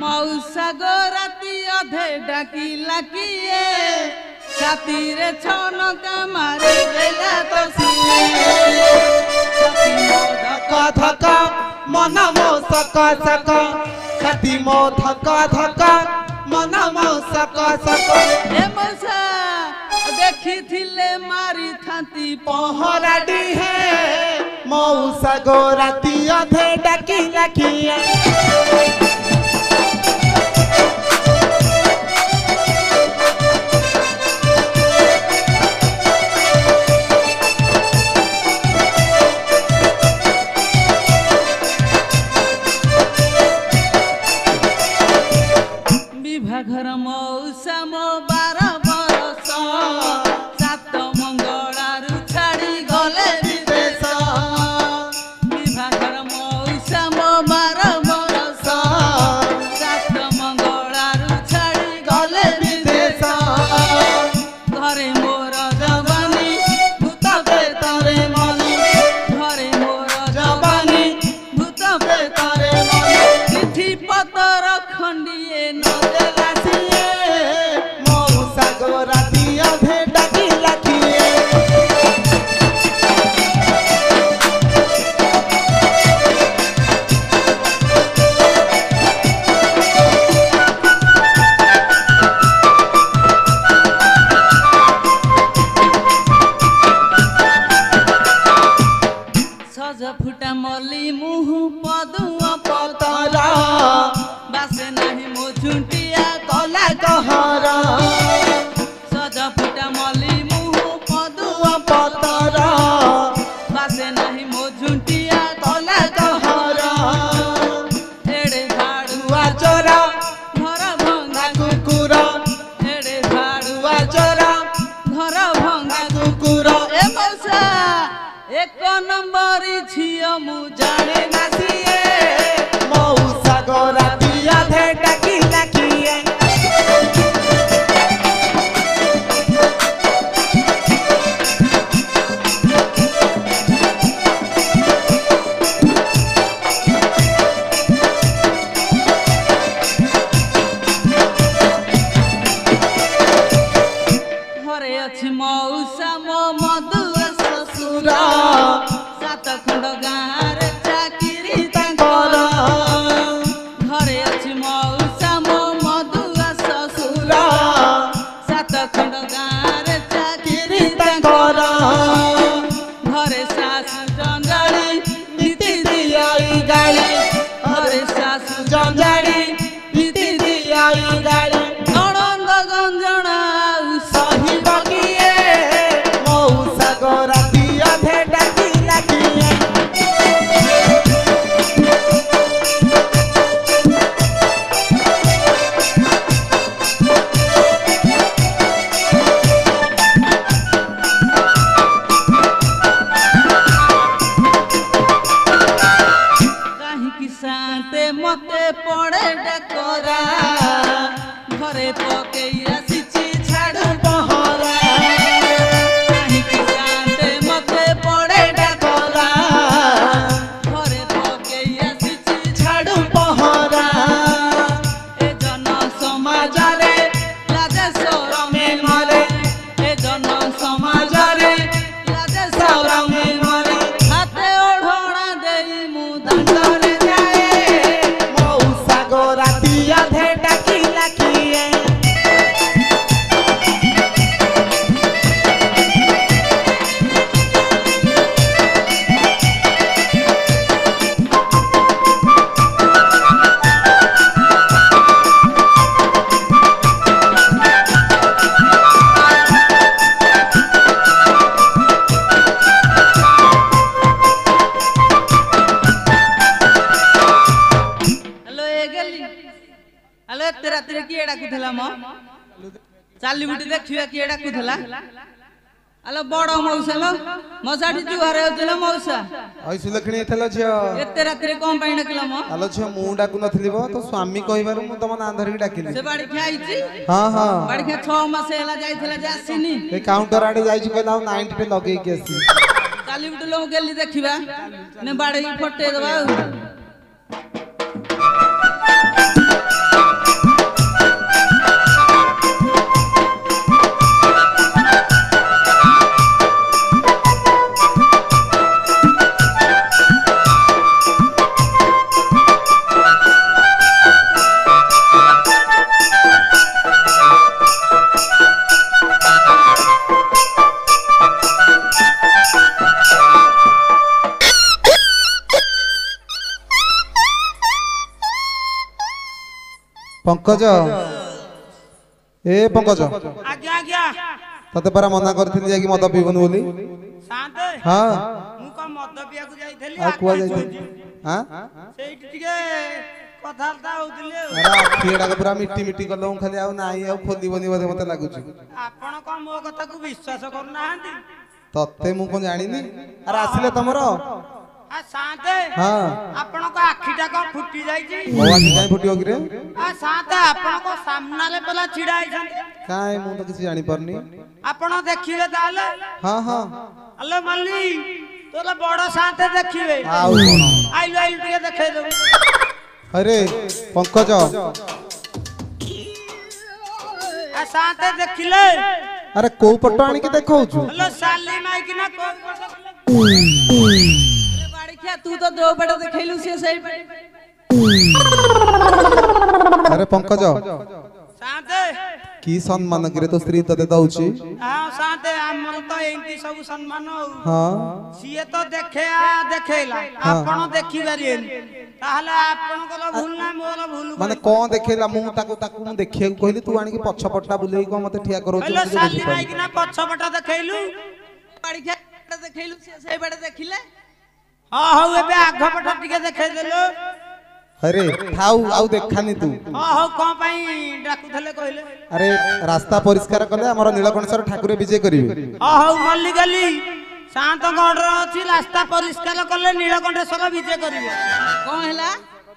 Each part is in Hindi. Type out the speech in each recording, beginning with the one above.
मौसा गो राती अधे डाकिला किए छातीरे छनका मारे देला तो सिए धक्का धक्का मन मो सका सका छाती मो धक्का धक्का मन मो सका सका ए मौसा देखी थिले मारी थांती पहराडी है मौसा गो राती अधे डाकिला किए घर मौसा मो 12 बरस सात मंगलारू छाड़ी गले विदेश विभागर मौसा मो 12 बरस सात मंगलारू छाड़ी गले विदेश घरे मोर जवानी भूत बेतरे मनी घरे मोर जवानी भूत बेतरे मनी चिठी पतर खंडिए न फुटा मली मुह पदुआ पतरा बासे नहीं मो झुंटिया कला कहरा सजा फुटा मली मुह पदुआ पतरा बासे नहीं मो झुंटिया कला कहरा एड़े भाड़ुआ चोरा घर भंगा कुकुरा एड़े भाड़ुआ चोरा घर भंगा कुकुरा ए मौसा एक नंबर झियो मु जाने ना सिए मौसा गो राती अधे डाकिला किए घरे अछि मौसा मो मधुर ससुरा सात खंड गाँव चाकरी तांकर घरे अछि मौसा मो मधुआ ससुरा सात खंड गाँव चाकरी तांकर घरे सासु जंजाड़ी नीति दियाई गाड़ी घरे सासु जंजाड़ी नीति दियाई गाड़ी नणंद गंजना सही बगिए मौसा गो राती अधे डाकिला किए कहीं कि शांते मते पड़े डकरा घरे पके आसीची छाड़ू पहरा कहीं कि शांते मते पड़े डकरा घरे पके आसीची छाड़ू पहरा ए जन समाज रे लाजे शरमे मरे ए जन समाज रे लाजे शरमे मरे हाथे ओढ़ना देई मु दंडरे जाए मौसा गो राती अधे डाकिला किए हेलो तेरा तेरे किए डाकुथला म चाली बुटी देखिया किए डाकुथला हेलो बड़ मौसा लो मौसाटी जुहारे होतला मौसा आई सुलखणी थला झियो एते रात्रि कोन पाई डाकला म हेलो झियो मु डाकु नथलिबो तो स्वामी कहिबारु मु तम ना धरि डाकिली से बाड़ी खाइची हां हां बाड़ी खा 6 मास हेला जाइथला जे आसीनी ए काउंटर आडे जाइची कहला 90 पे लगेई के आसी चाली बुटी लो गेली देखिबा ने बाड़ी फटे दबा पंकज ए पंकज आज्ञा आज्ञा तते परा मना करथिनी जाकी मद पीबनु बोली शांत हां मु को मद पिया को जाईथली आ कुआ जाई हां सेठ टिके कथालता होतिले अरे आखिड़ा पूरा मिट्टी मिट्टी कलौ खाली आ नाही आ खोदी बनी बोले मते लागुची आपण को मो कथा को विश्वास करनाहांती तते मु कोन जानिनी अरे आसिले तमरो आ शांत हां आपण को आखिटा को फुटी जाई छी ओ आखि काई फुटियो कि रे आ शांत आपण को सामना रे पला छिडा आइछन काई मु तो किसी जानि परनी आपण देखिबे ताले हां हां अल्ले मल्ली तोला बड़ शांत देखिबे आउ कोन आइलो आइलो टिके देखै दो अरे पंकज आ शांत देखिले अरे को पटो आनी के देखौ छु हेलो साली माई कि ना को अरे बाड़िया तू तो दो पट देखैलु से सही अरे पंकज शांत की सम्मान करे तो स्त्री तते दउची हां शांत हमर तो एंती सब सम्मान हो हां सिए तो देखे आ देखेला आपण देखि बारिएन ताहले आपण को भूल ना मोर भूल माने कोन देखेला मु ताको ताको मु देखिया कहली तू आनी के पछ पट्टा बुलेई को मते ठिया करो हेलो साली माई कि ना पछपटा देखैलु बाड़िया देखैलु से सही बड़ देखिले हां हां एबे आघ पटा टिके देखै देलो अरे थाउ आउ देखानी तू हां हां को पई डाकुथले कहले अरे रास्ता परिष्कार कले हमर नीलकंठेश्वर ठाकुर विजय करिवे हां हां मल्ली गली शांत गढ़ अछि रास्ता परिष्कार कले नीलकंठेश्वर विजय करिवे कोन हैला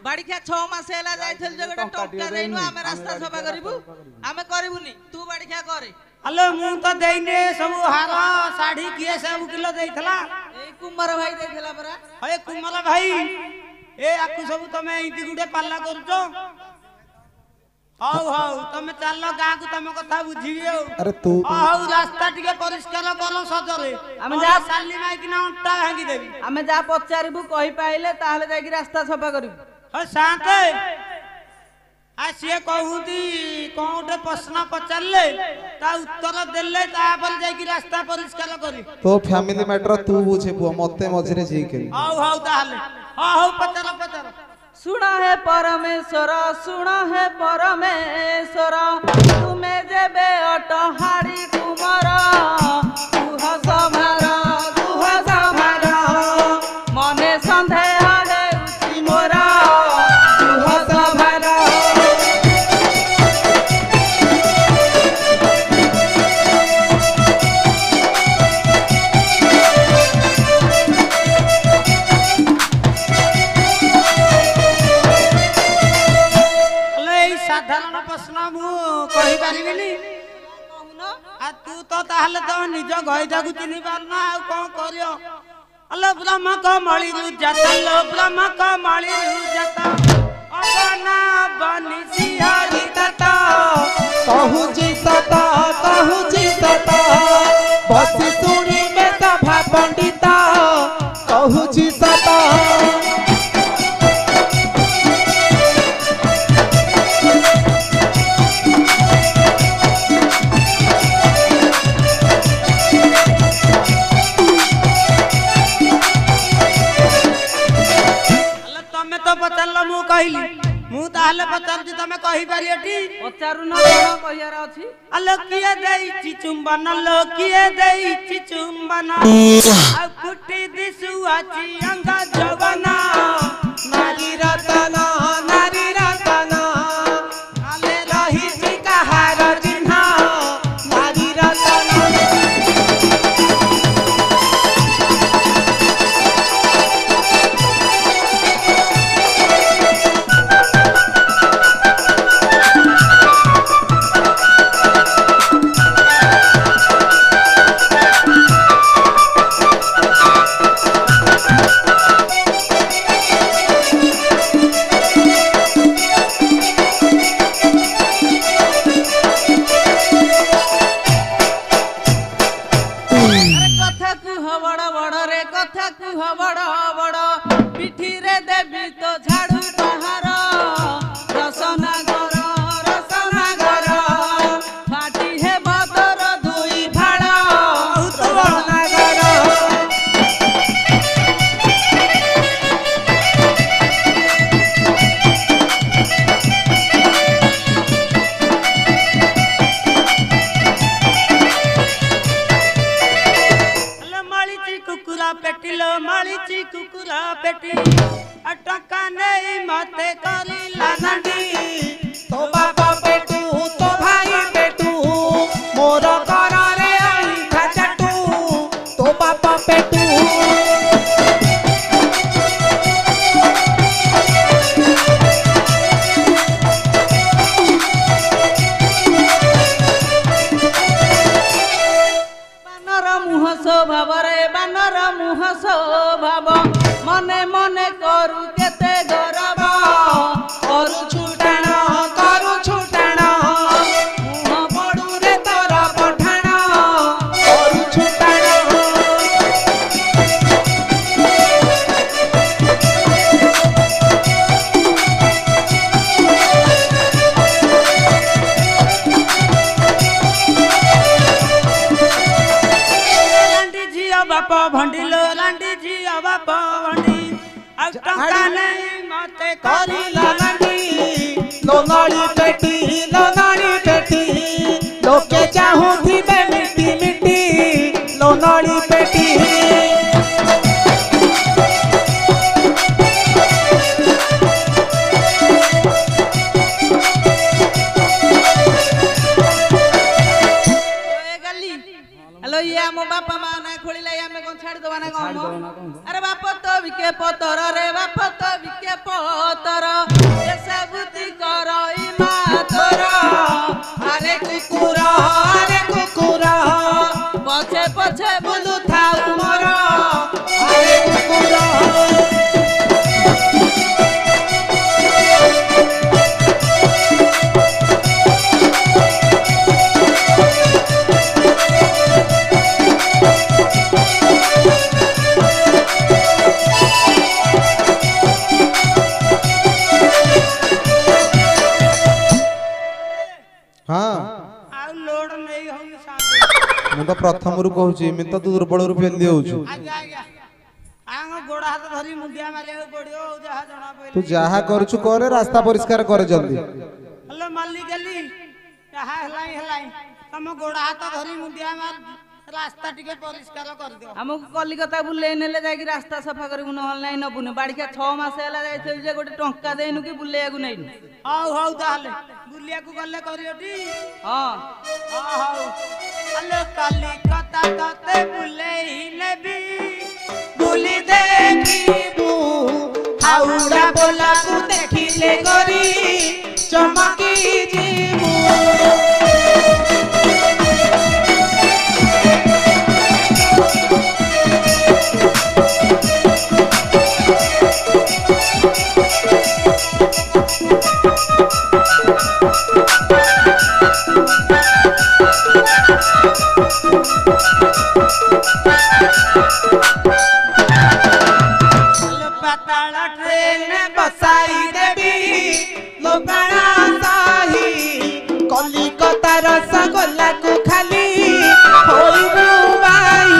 बाड़िया 6 मास हैला जाइथल जगटा टपटा देइनु हमें रास्ता सफा करिबु हमें करिबुनी तू बाड़िया करे अले मु तो देइने सब हार साड़ी किए सब किलो देइथला ए कुमार भाई देखला परा हे कुमला भाई ए आकु सब तमे इति गुडे पाल्ला करछो हाउ हाउ तमे चलो गां को तमे कथा बुझिबे अरे तू हाउ रास्ता टिके परिष्कार करो सजरे हमें जा साली माई कि ना अंटा भांगी देबी हमें जा पचारिबु कहि पाइले ताहले जाई कि रास्ता सफा करिबु हे शांत आ सिए कहूती कोउटे प्रश्न पचारले ता उत्तर देले ता पर जाई कि रास्ता परिष्कार करी तो फैमिली मैटर तू बुझे पुआ मते मझरे जी के हाउ हाउ ताहले हाउ पचार पचार सुना है परमेश्वर तुम्हें जेबे अटहाड़ी कुमार दुह सभार मने संदेह है उसी मोरा दुह सभार साधारण प्रश्न मु कहि परिबिनी आ तू तो ताहले तो निज गइटा को चिनि पारना आ कोन करियो अल्लाह ब्रह्म को मळी रु जाता लो ब्रह्म को मळी रु जाता अपना बनि सिहरी तता कहू जी सता बसी सुनी में सभा पंडिता कहू जी सता पचारल मु कहली मु ताहले पचारछि तमे कहि पारियटी पचारु न कोन कहियार अछि अल किए देइछि चुंबन लो किए देइछि चुंबन आ फुटी दिसु आछि अंग जवना नारी रतना आले रहिछि कहार चिन्ह नारी रतना ଟଙ୍କା ନେଇ ମତେ କରିଲା ନାଣ୍ଡି ଲୋନାଳି ପେଟି ଲୋନାଳି ପେଟି ଲୋକେ ଚାହୁଁଥିବେ ମିଟି ମିଟି ଲୋନାଳି ପେଟି हेलो ये मो बापा माँ ना खोली लाई हमें कौन छाड़ दो ना कौन अरे बापा तो विके पतर रे बापा तो विके पतर ये सबूती करो ई मातर अरे कुकुरा पछे पछे बुलु थाउ मोर अरे कुकुरा ମୁଁ ତ ପ୍ରଥମରୁ କହୁଛି ଏମିତି ତ ଦୁର୍ବଳରୁ ଫେଲି ଦେଉଛୁ ଗୋଡ ହାତ ଧରି ମୁଣ୍ଡିଆ ମାରିବାକୁ ପଡିବ ଯାହା ଜଣା ପଇଲା ତୁ ଯାହା କରୁଛୁ କରେ ରାସ୍ତା ପରିଷ୍କାର କରେ ଜଲ୍ଦି ହ୍ୟାଲୋ ମାଲିକାଲି ଯାହା ହେଲାଇଁ ତମ ଗୋଡ ହାତ ଧରି ମୁଣ୍ଡିଆ ମାର ରାସ୍ତା ଟିକେ ପରିଷ୍କାର କରିଦିଅ ଆମକୁ କଲିକତା ବୁଲେଇ ନେଲେ ଯାଇକି ରାସ୍ତା ସଫା କରିବୁ ନହେଲେ ନାହିଁ ନବୁନି ବାଡ଼ିକା 6 ମାସ ହେଲା ଯାଇଥିଲି ଯେ ଗୋଟେ ଟଙ୍କା ଦେଇନୁ କି ବୁଲେଇବାକୁ ନେଇନୁ ହଉ ତାହେଲେ ବୁଲିବାକୁ ଗଲେ କରିବଟି ହଁ ହଉ ହ୍ୟାଲୋ କଲିକତା ତତେ ବୁଲେଇ ନେବି ବୁଲି ଦେଖିବୁ ହାଉଡା ପୋଲାକୁ ଦେଖିଲେ କରି ଚମକି ଯିବୁ ପାତାଳ ଟ୍ରେନ ବସାଇ ଦେବି ଲୋପାଣା ସାହି କଲିକତା ରସଗୋଲାକୁ ଖାଲି ହୋଇବୁ ବାଇ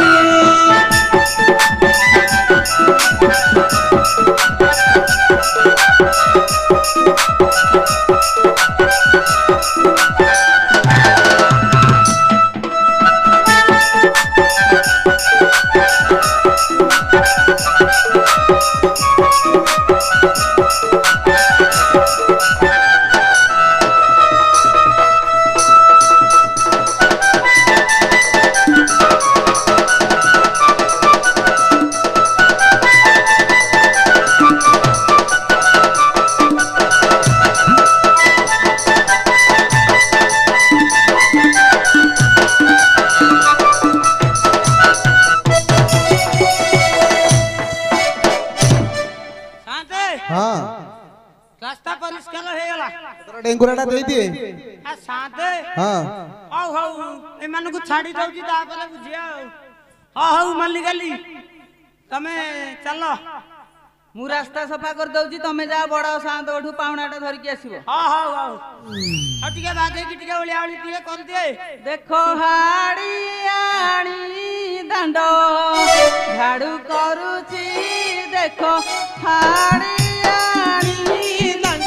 रास्ता परिष्कार हेगला डेंगुराटा देई दिए आ साथे हां हौ एमान को छाड़ी दउची तापरे बुझिया हौ मल्लिकाली तमे चलो मु रास्ता सफा कर दउची तमे जा बड़ सात ओठू पाउणाटा धरि के आसीबो हौ टिके बागे की टिके ओलिया ओली टिके कर दे देखो हाड़ी आणी दंड झाड़ू करूची देखो हाड़ी आणी दंड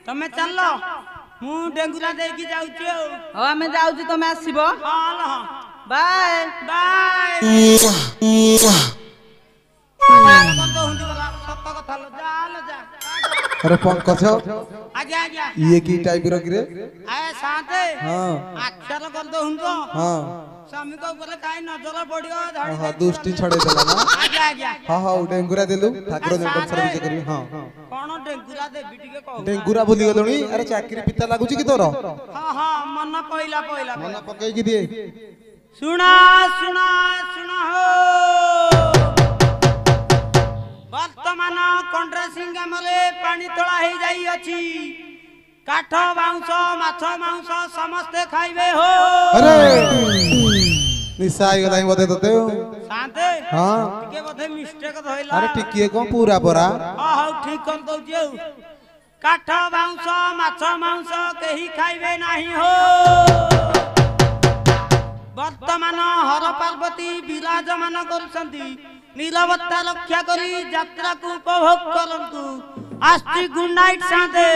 तमे चलो मु डेंगुरा देकी जाउची हो हमें जाउची तमे आसीबो हां बाय बाय अरे पंकज आजा ये की टाइप रो कि रे आए साथे हां आखी ଉଦ୍ଧାର କରିଦଉଁ ତ ହଁ ସ୍ୱାମୀଙ୍କ ଉପରେ କାହିଁ ନଜର ପଡିବ ଧଡ଼ି ହଁ ଦୃଷ୍ଟି ଛଡେଇ ଦେଲା ନା ଆଜ୍ଞା ଆଜ୍ଞା ହଁ ହଉ ଡେଙ୍ଗୁରା ଦେଲୁ ଠାକୁର ଦର୍ଶନ ବିଜେ କରିବି ହଁ କଣ ଡେଙ୍ଗୁରା ଦେବି ଟିକେ କହୁ ଡେଙ୍ଗୁରା ଭୁଲି ଗଲୁଣି ଆରେ ଚାକିରି ପିତା ଲାଗୁଛି କି ତୋର ହଁ ହଁ ମନ ପଇଲା ମନ ପକେଇକି ଦିଏ ଶୁଣ ଶୁଣ ଶୁଣ ହୋ ବର୍ତ୍ତମାନ କଣ୍ଡ୍ରେସିଂ ଗ୍ରାମରେ ପାଣି ତୋଳା ହେଇଯାଇଅଛି କାଠ ବାଉଁଶ ମାଛ ମାଉଁସ ସମସ୍ତେ ଖାଇବେ ହୋ ଆରେ ନିଶା ହେଇଗଲାଣି ବୋଧେ ତତେ ଶାନ୍ତେ ହଁ ଟିକେ ବୋଧେ ମିଷ୍ଟେକ ଧଇଲା ଆରେ ଟିକିଏ କଣ ପୁରା ପରା ହଁ ହଉ ଠିକ କରିଦଉଛି ଆଉ କାଠ ବାଉଁଶ ମାଛ ମାଉଁସ କେହି ଖାଇବେ ନାହିଁ ହୋ ବର୍ତ୍ତମାନ ହର ପାର୍ବତୀ ବିରାଜମାନ କରୁଛନ୍ତି ନିରବତା ରକ୍ଷା କରି ଯାତ୍ରାକୁ ଉପଭୋଗ କରନ୍ତୁ ଆସ୍ତି ଗୁଡ୍ ନାଇଟ୍ ଶାନ୍ତେ